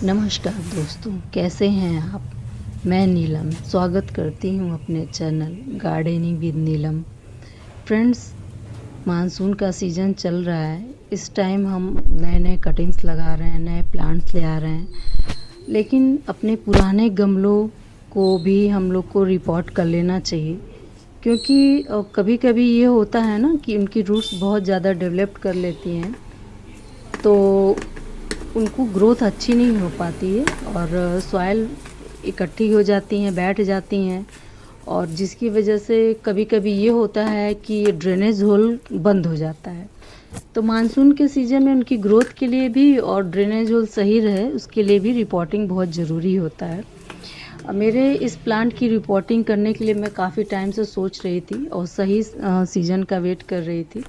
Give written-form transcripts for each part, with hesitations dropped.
नमस्कार दोस्तों, कैसे हैं आप? मैं नीलम स्वागत करती हूं अपने channel gardening with Neelam. Friends, monsoon का सीज़न चल रहा है। इस टाइम हम नए-नए कटिंग्स लगा रहे हैं, नए प्लांट्स ले आ रहे हैं। लेकिन अपने पुराने गमलों को भी हम लोग को रिपोर्ट कर लेना चाहिए, क्योंकि कभी-कभी ये होता है ना कि उनकी रूट्स बहुत ज़्यादा डेवलप कर लेती हैं, तो उनको ग्रोथ अच्छी नहीं हो पाती है और सॉइल इकट्ठी हो जाती हैं, बैठ जाती हैं, और जिसकी वजह से कभी-कभी ये होता है कि ड्रेनेज होल बंद हो जाता है। तो मानसून के सीज़न में उनकी ग्रोथ के लिए भी और ड्रेनेज होल सही रहे उसके लिए भी रिपोर्टिंग बहुत ज़रूरी होता है। मेरे इस प्लांट की रिपोर्टिंग करने के लिए मैं काफ़ी टाइम से सोच रही थी और सही सीज़न का वेट कर रही थी।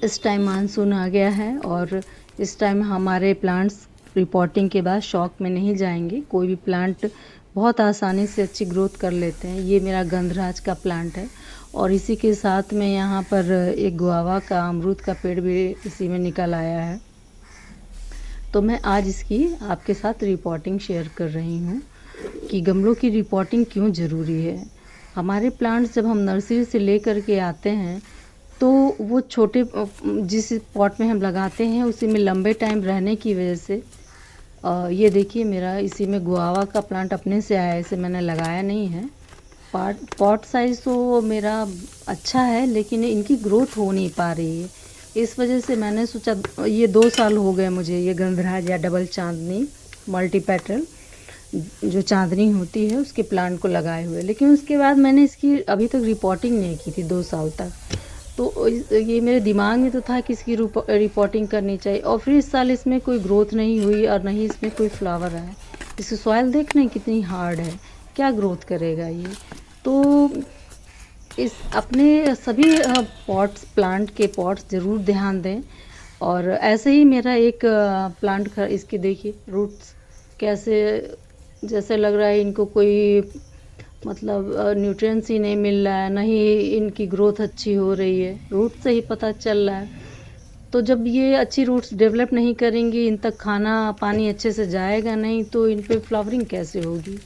इस टाइम मानसून आ गया है और इस टाइम हमारे प्लांट्स रिपोर्टिंग के बाद शॉक में नहीं जाएंगे। कोई भी प्लांट बहुत आसानी से अच्छी ग्रोथ कर लेते हैं। ये मेरा गंधराज का प्लांट है और इसी के साथ में यहाँ पर एक गुआवा का अमरूद का पेड़ भी इसी में निकल आया है। तो मैं आज इसकी आपके साथ रिपोर्टिंग शेयर कर रही हूँ कि गमलों की रिपोर्टिंग क्यों ज़रूरी है। हमारे प्लांट्स जब हम नर्सरी से ले कर के आते हैं तो वो छोटे जिस पॉट में हम लगाते हैं उसी में लंबे टाइम रहने की वजह से ये देखिए मेरा इसी में गुआवा का प्लांट अपने से आया है, इसे मैंने लगाया नहीं है। पॉट साइज़ तो मेरा अच्छा है लेकिन इनकी ग्रोथ हो नहीं पा रही है। इस वजह से मैंने सोचा, ये 2 साल हो गए मुझे ये गंधराज या डबल चांदनी मल्टीपेटल जो चांदनी होती है उसके प्लांट को लगाए हुए, लेकिन उसके बाद मैंने इसकी अभी तक रिपोर्टिंग नहीं की थी 2 साल तक। तो ये मेरे दिमाग में तो था कि इसकी रिपोर्टिंग करनी चाहिए, और फिर इस साल इसमें कोई ग्रोथ नहीं हुई और नहीं इसमें कोई फ्लावर आया। इसकी सॉइल देख रहे हैं कितनी हार्ड है, क्या ग्रोथ करेगा ये। तो इस अपने सभी पॉट्स प्लांट के पॉट्स ज़रूर ध्यान दें। और ऐसे ही मेरा एक प्लांट इसकी देखिए रूट्स कैसे, जैसे लग रहा है इनको कोई मतलब न्यूट्रिएंट्स ही नहीं मिल रहा है, नहीं इनकी ग्रोथ अच्छी हो रही है। रूट से ही पता चल रहा है। तो जब ये अच्छी रूट्स डेवलप नहीं करेंगी, इन तक खाना पानी अच्छे से जाएगा नहीं, तो इन पे फ्लावरिंग कैसे होगी।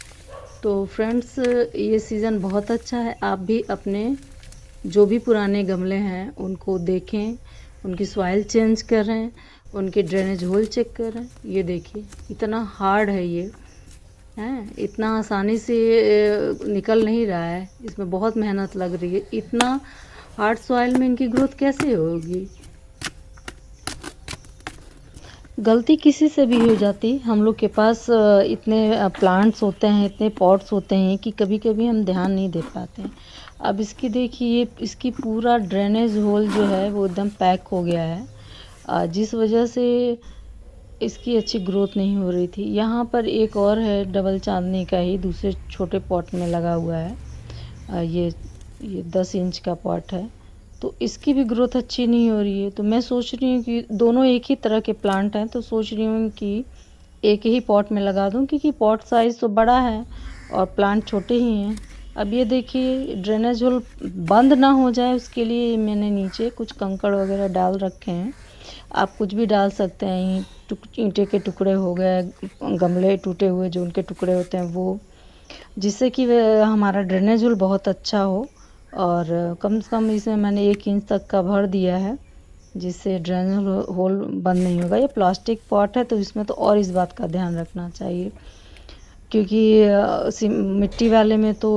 तो फ्रेंड्स, ये सीज़न बहुत अच्छा है। आप भी अपने जो भी पुराने गमले हैं उनको देखें, उनकी सॉइल चेंज करें, उनके ड्रेनेज होल चेक करें। ये देखिए इतना हार्ड है ये है, इतना आसानी से निकल नहीं रहा है, इसमें बहुत मेहनत लग रही है। इतना हार्ड सॉइल में इनकी ग्रोथ कैसे होगी। गलती किसी से भी हो जाती। हम लोग के पास इतने प्लांट्स होते हैं, इतने पॉट्स होते हैं कि कभी कभी हम ध्यान नहीं दे पाते हैं। अब इसकी देखिए, इसकी पूरा ड्रेनेज होल जो है वो एकदम पैक हो गया है, जिस वजह से इसकी अच्छी ग्रोथ नहीं हो रही थी। यहाँ पर एक और है डबल चांदनी का ही, दूसरे छोटे पॉट में लगा हुआ है। ये 10 इंच का पॉट है, तो इसकी भी ग्रोथ अच्छी नहीं हो रही है। तो मैं सोच रही हूँ कि दोनों एक ही तरह के प्लांट हैं, तो सोच रही हूँ कि एक ही पॉट में लगा दूँ, क्योंकि पॉट साइज़ तो बड़ा है और प्लांट छोटे ही हैं। अब ये देखिए ड्रेनेज होल बंद ना हो जाए उसके लिए मैंने नीचे कुछ कंकड़ वगैरह डाल रखे हैं। आप कुछ भी डाल सकते हैं, ईंटे के टुकड़े हो गए, गमले टूटे हुए जो उनके टुकड़े होते हैं वो, जिससे कि हमारा ड्रेनेज होल बहुत अच्छा हो। और कम से कम इसमें मैंने 1 इंच तक का भर दिया है, जिससे ड्रेनेज होल बंद नहीं होगा। ये प्लास्टिक पॉट है तो इसमें तो और इस बात का ध्यान रखना चाहिए, क्योंकि मिट्टी वाले में तो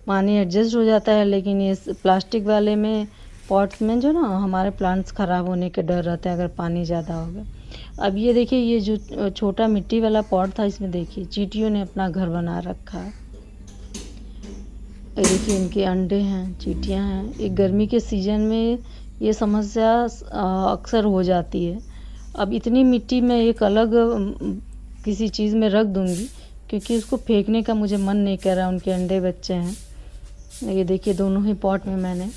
पानी एडजस्ट हो जाता है, लेकिन ये प्लास्टिक वाले में पॉट्स में जो ना हमारे प्लांट्स ख़राब होने के डर रहते हैं अगर पानी ज़्यादा हो गया। अब ये देखिए, ये जो छोटा मिट्टी वाला पॉट था, इसमें देखिए चींटियों ने अपना घर बना रखा है। ये देखिए इनके अंडे हैं, चींटियां हैं। एक गर्मी के सीज़न में ये समस्या अक्सर हो जाती है। अब इतनी मिट्टी में एक अलग किसी चीज़ में रख दूँगी, क्योंकि उसको फेंकने का मुझे मन नहीं कर रहा। उनके अंडे बच्चे हैं। ये देखिए दोनों ही पॉट में मैंने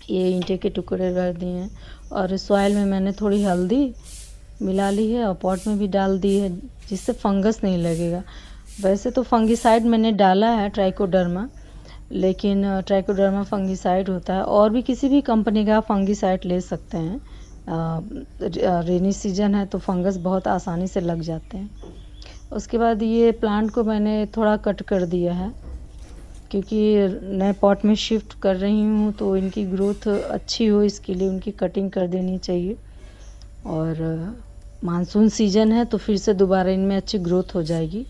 ये ईंटे के टुकड़े रख दिए हैं, और सॉइल में मैंने थोड़ी हल्दी मिला ली है और पॉट में भी डाल दी है, जिससे फंगस नहीं लगेगा। वैसे तो फंगिसाइड मैंने डाला है ट्राइकोडर्मा, लेकिन ट्राइकोडर्मा फंगिसाइड होता है, और भी किसी भी कंपनी का फंगिसाइड ले सकते हैं, रेनी सीजन है तो फंगस बहुत आसानी से लग जाते हैं। उसके बाद ये प्लांट को मैंने थोड़ा कट कर दिया है, क्योंकि नए पॉट में शिफ्ट कर रही हूँ तो इनकी ग्रोथ अच्छी हो, इसके लिए उनकी कटिंग कर देनी चाहिए। और मानसून सीजन है तो फिर से दोबारा इनमें अच्छी ग्रोथ हो जाएगी।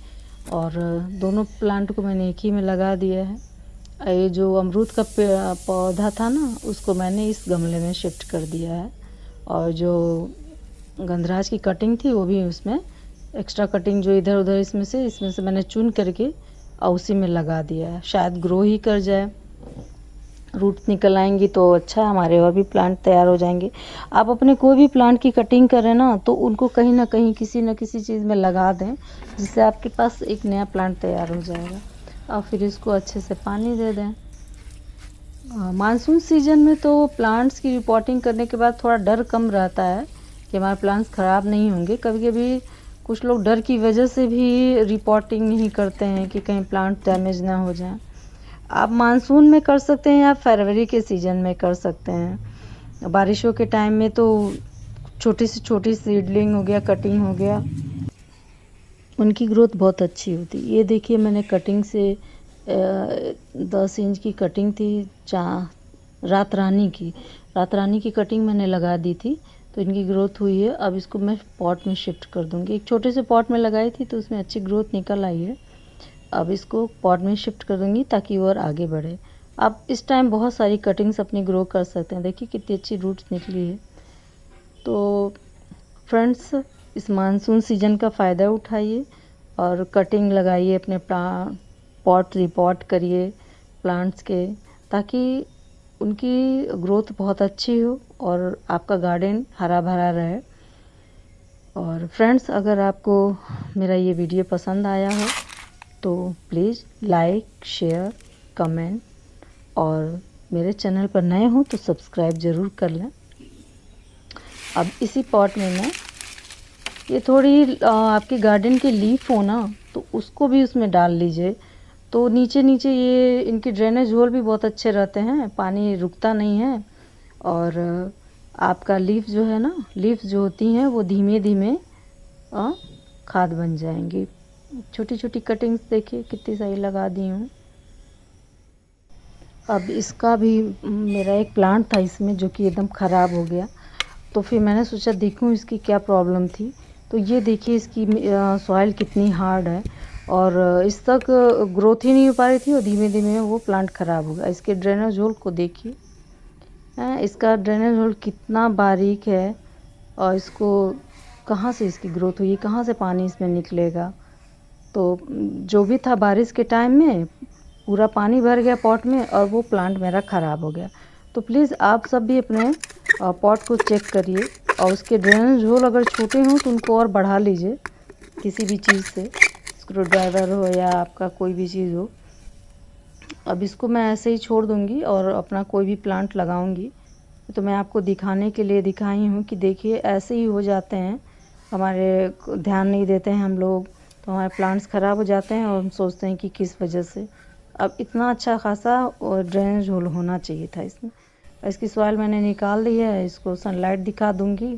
और दोनों प्लांट को मैंने एक ही में लगा दिया है। ये जो अमरूद का पौधा था ना, उसको मैंने इस गमले में शिफ्ट कर दिया है। और जो गंधराज की कटिंग थी वो भी उसमें एक्स्ट्रा कटिंग जो इधर उधर इसमें से मैंने चुन करके और उसी में लगा दिया है। शायद ग्रो ही कर जाए, रूट्स निकल आएंगी तो अच्छा, हमारे और भी प्लांट तैयार हो जाएंगे। आप अपने कोई भी प्लांट की कटिंग करें ना तो उनको कहीं ना कहीं किसी न किसी चीज़ में लगा दें, जिससे आपके पास एक नया प्लांट तैयार हो जाएगा। और फिर इसको अच्छे से पानी दे दें। मानसून सीजन में तो प्लांट्स की रिपोर्टिंग करने के बाद थोड़ा डर कम रहता है कि हमारे प्लांट्स ख़राब नहीं होंगे। कभी कभी कुछ लोग डर की वजह से भी रिपोर्टिंग नहीं करते हैं कि कहीं प्लांट डैमेज ना हो जाए। आप मानसून में कर सकते हैं या फरवरी के सीज़न में कर सकते हैं। बारिशों के टाइम में तो छोटी से छोटी सीडलिंग हो गया, कटिंग हो गया, उनकी ग्रोथ बहुत अच्छी होती। ये देखिए, मैंने कटिंग से 10 इंच की कटिंग थी, रात रानी की कटिंग मैंने लगा दी थी, तो इनकी ग्रोथ हुई है। अब इसको मैं पॉट में शिफ्ट कर दूंगी। एक छोटे से पॉट में लगाई थी तो उसमें अच्छी ग्रोथ निकल आई है। अब इसको पॉट में शिफ्ट कर दूंगी ताकि वो और आगे बढ़े। आप इस टाइम बहुत सारी कटिंग्स अपनी ग्रो कर सकते हैं। देखिए कितनी अच्छी रूट्स निकली है। तो फ्रेंड्स, इस मानसून सीजन का फ़ायदा उठाइए और कटिंग लगाइए, अपने पॉट रिपोर्ट करिए प्लांट्स के, ताकि उनकी ग्रोथ बहुत अच्छी हो और आपका गार्डन हरा भरा रहे। और फ्रेंड्स, अगर आपको मेरा ये वीडियो पसंद आया हो तो प्लीज़ लाइक, शेयर, कमेंट, और मेरे चैनल पर नए हो तो सब्सक्राइब ज़रूर कर लें। अब इसी पॉट में मैं ये थोड़ी आपके गार्डन की लीफ हो ना, तो उसको भी उसमें डाल लीजिए। तो नीचे नीचे ये इनके ड्रेनेज होल भी बहुत अच्छे रहते हैं, पानी रुकता नहीं है। और आपका लीफ जो है ना, लीफ जो होती हैं वो धीमे धीमे खाद बन जाएंगी। छोटी छोटी कटिंग्स देखिए कितनी सारी लगा दी हूँ। अब इसका भी मेरा एक प्लांट था इसमें जो कि एकदम ख़राब हो गया, तो फिर मैंने सोचा देखूँ इसकी क्या प्रॉब्लम थी। तो ये देखिए इसकी सॉइल कितनी हार्ड है और इस तक ग्रोथ ही नहीं हो पा रही थी और धीमे धीमे वो प्लांट ख़राब हो गया। इसके ड्रेनेज होल को देखिए, इसका ड्रेनेज होल कितना बारीक है और इसको कहाँ से इसकी ग्रोथ हुई, कहाँ से पानी इसमें निकलेगा। तो जो भी था बारिश के टाइम में पूरा पानी भर गया पॉट में और वो प्लांट मेरा ख़राब हो गया। तो प्लीज़ आप सब भी अपने पॉट को चेक करिए और उसके ड्रेनेज होल अगर छोटे हों तो उनको और बढ़ा लीजिए किसी भी चीज़ से, स्क्रू ड्राइवर हो या आपका कोई भी चीज़ हो। अब इसको मैं ऐसे ही छोड़ दूँगी और अपना कोई भी प्लांट लगाऊंगी। तो मैं आपको दिखाने के लिए दिखाई हूँ कि देखिए ऐसे ही हो जाते हैं, हमारे ध्यान नहीं देते हैं हम लोग, तो हमारे प्लांट्स ख़राब हो जाते हैं और हम सोचते हैं कि किस वजह से। अब इतना अच्छा खासा ड्रेनेज होल होना चाहिए था इसमें। इसकी सॉइल मैंने निकाल दी है, इसको सनलाइट दिखा दूंगी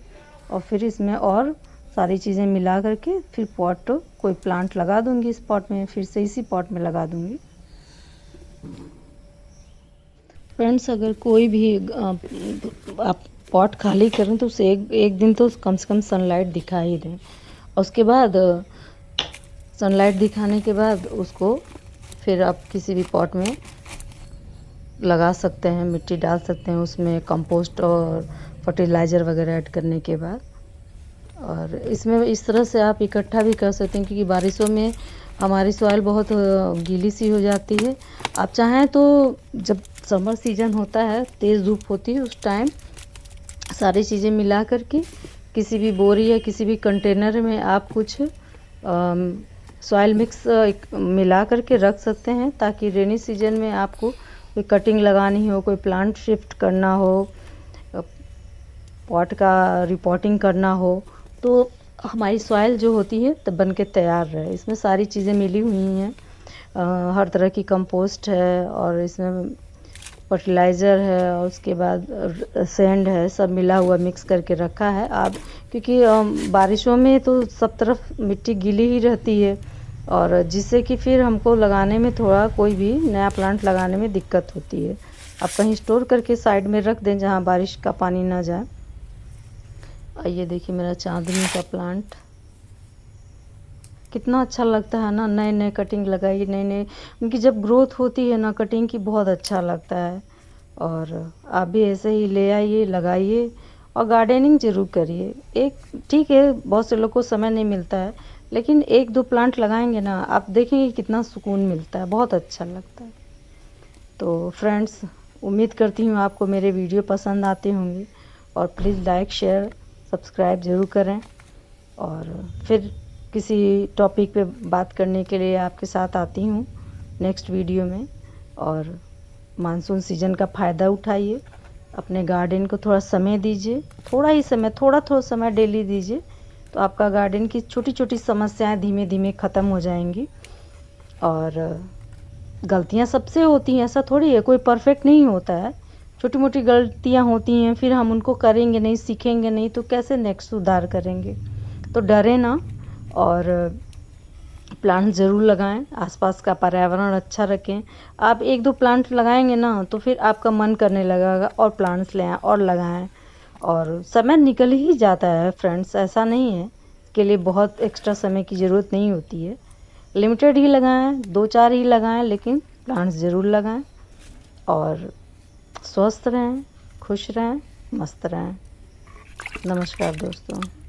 और फिर इसमें और सारी चीज़ें मिला करके फिर पॉट कोई प्लांट लगा दूंगी इस पॉट में, फिर से इसी पॉट में लगा दूंगी। फ्रेंड्स, अगर कोई भी आप पॉट खाली करें तो उसे एक दिन तो कम से कम सनलाइट दिखा ही दें। उसके बाद सनलाइट दिखाने के बाद उसको फिर आप किसी भी पॉट में लगा सकते हैं, मिट्टी डाल सकते हैं उसमें, कंपोस्ट और फर्टिलाइज़र वगैरह ऐड करने के बाद। और इसमें इस तरह से आप इकट्ठा भी कर सकते हैं, क्योंकि बारिशों में हमारी सॉइल बहुत गीली सी हो जाती है। आप चाहें तो जब समर सीजन होता है, तेज़ धूप होती है, उस टाइम सारी चीज़ें मिला करके किसी भी बोरी या किसी भी कंटेनर में आप कुछ सॉइल मिक्स मिला करके रख सकते हैं, ताकि रेनी सीजन में आपको कोई कटिंग लगानी हो, कोई प्लांट शिफ्ट करना हो, पॉट का रिपोर्टिंग करना हो, तो हमारी सॉइल जो होती है तब बन के तैयार रहे। इसमें सारी चीज़ें मिली हुई हैं, हर तरह की कंपोस्ट है और इसमें फर्टिलाइज़र है और उसके बाद सैंड है, सब मिला हुआ मिक्स करके रखा है। आप क्योंकि बारिशों में तो सब तरफ मिट्टी गीली ही रहती है और जिससे कि फिर हमको लगाने में थोड़ा कोई भी नया प्लांट लगाने में दिक्कत होती है। आप कहीं स्टोर करके साइड में रख दें जहाँ बारिश का पानी ना जाए। और ये देखिए मेरा चांदनी का प्लांट कितना अच्छा लगता है ना। नए नए कटिंग लगाई, नए नए उनकी जब ग्रोथ होती है ना कटिंग की, बहुत अच्छा लगता है। और आप भी ऐसे ही ले आइए, लगाइए और गार्डनिंग ज़रूर करिए। एक ठीक है, बहुत से लोग को समय नहीं मिलता है, लेकिन एक दो प्लांट लगाएंगे ना, आप देखेंगे कितना सुकून मिलता है, बहुत अच्छा लगता है। तो फ्रेंड्स, उम्मीद करती हूँ आपको मेरे वीडियो पसंद आते होंगे और प्लीज़ लाइक शेयर सब्सक्राइब ज़रूर करें। और फिर किसी टॉपिक पे बात करने के लिए आपके साथ आती हूँ नेक्स्ट वीडियो में। और मानसून सीज़न का फ़ायदा उठाइए, अपने गार्डन को थोड़ा समय दीजिए, थोड़ा ही समय, थोड़ा समय डेली दीजिए, तो आपका गार्डन की छोटी छोटी समस्याएं धीमे धीमे ख़त्म हो जाएंगी। और गलतियां सबसे होती हैं, ऐसा थोड़ी है, कोई परफेक्ट नहीं होता है। छोटी मोटी गलतियां होती हैं, फिर हम उनको करेंगे नहीं, सीखेंगे नहीं, तो कैसे नेक्स्ट सुधार करेंगे। तो डरे ना और प्लांट ज़रूर लगाएं, आसपास का पर्यावरण अच्छा रखें। आप एक दो प्लांट लगाएंगे ना तो फिर आपका मन करने लगेगा और प्लांट्स ले आएँ और लगाएं। और समय निकल ही जाता है फ्रेंड्स, ऐसा नहीं है, इसके लिए बहुत एक्स्ट्रा समय की ज़रूरत नहीं होती है। लिमिटेड ही लगाएं, 2-4 ही लगाएं, लेकिन प्लांट्स ज़रूर लगाएं। और स्वस्थ रहें, खुश रहें, मस्त रहें। नमस्कार दोस्तों।